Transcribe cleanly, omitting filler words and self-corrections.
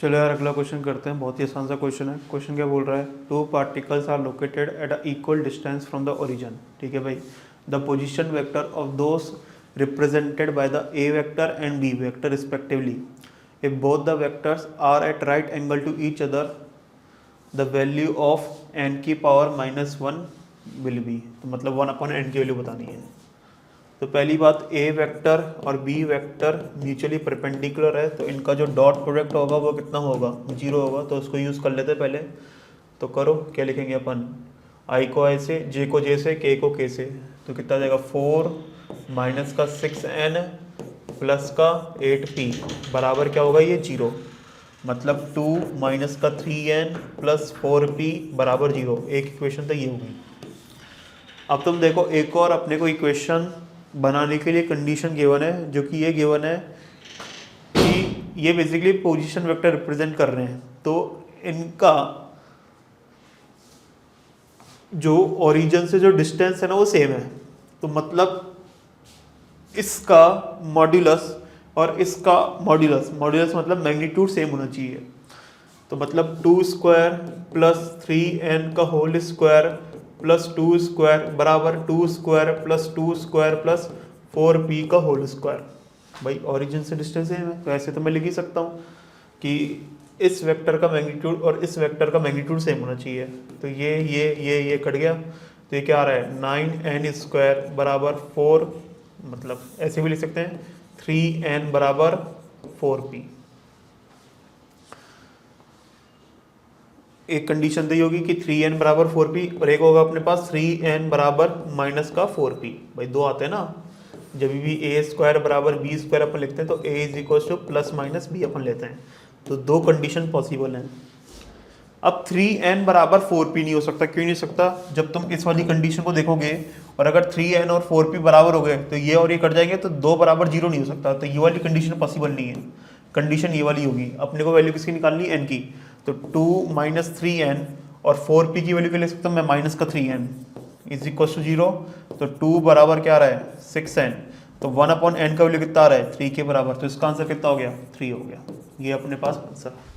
चलो यार अगला क्वेश्चन करते हैं। बहुत ही आसान सा क्वेश्चन है। क्वेश्चन क्या बोल रहा है, two particles are located at a equal distance from the origin. ठीक है भाई, the position vector of those represented by the A vector and B vector respectively, if both the vectors are at right angle to each other, the value of n की power -1 will be. तो मतलब 1/n की value बतानी है। तो पहली बात, ए vector और बी वेक्टर म्यूचुअली परपेंडिकुलर है, तो इनका जो डॉट प्रोडक्ट होगा वो कितना होगा, 0 होगा। तो उसको यूज़ कर लेते पहले। तो करो, क्या लिखेंगे अपन, आई को आई से, जे को जे से, के को के से। तो कितना जाएगा, 4 माइनस का 6n प्लस का 8p बराबर क्या होगा, ये 0। मतलब 2 माइनस का 3n प्लस 4p बराबर 0। एक इक्वेशन तो ये होगी। अब तुम देखो, एक और अपने को इक्वेशन बनाने के लिए कंडीशन गिवन है, जो कि ये गिवन है कि ये बेसिकली पोजीशन वेक्टर रिप्रेजेंट कर रहे हैं। तो इनका जो ओरिजिन से जो डिस्टेंस है ना वो सेम है। तो मतलब इसका मॉड्यूलस और इसका मॉड्यूलस, मॉड्यूलस मतलब मैग्नीट्यूड सेम होना चाहिए। तो मतलब 2 स्क्वायर प्लस 3n का होल स्क्वायर प्लस 2 स्क्वायर बराबर 2 square plus 2 square plus 4p का होल स्क्वायर। भाई ओरिजिन से डिस्टेंस सेम है, तो ऐसे तो मैं लिख ही सकता हूँ कि इस वेक्टर का मैग्नीट्यूड और इस वेक्टर का मैग्नीट्यूड सेम होना चाहिए। तो ये कट गया। तो ये क्या आ रहा है, 9n स्क्वायर बराबर 4, मतलब ऐसे भी लिख सकते हैं 3n बराबर 4p। एक कंडीशन दी होगी कि 3n बराबर 4p, और एक होगा अपने पास 3n बराबर माइनस का 4p। भाई दो आते हैं ना, जब भी ए स्क्वायर बराबर बी स्क्वायर अपन लिखते हैं तो A is equal to plus minus B अपन लेते हैं। तो दो कंडीशन पॉसिबल हैं। अब 3n बराबर 4p नहीं हो सकता। क्यों नहीं हो सकता, जब तुम इस वाली कंडीशन को देखोगे और अगर 3n और 4p बराबर हो गए तो ये और ये कट जाएंगे, तो 2 बराबर 0 नहीं हो सकता। तो ये वाली कंडीशन पॉसिबल नहीं है। कंडीशन ये वाली होगी। अपने को वैल्यू किसकी निकालनी है, n की। तो 2 माइनस 3n और 4p की वैल्यू क्या ले सकता हूँ मैं, माइनस का 3n इज इक्वल टू 0। तो 2 बराबर क्या आ रहा है, 6n। तो 1/n का वैल्यू कितना आ रहा है, 3 के बराबर। तो इसका आंसर कितना हो गया, 3 हो गया। ये अपने पास आंसर है।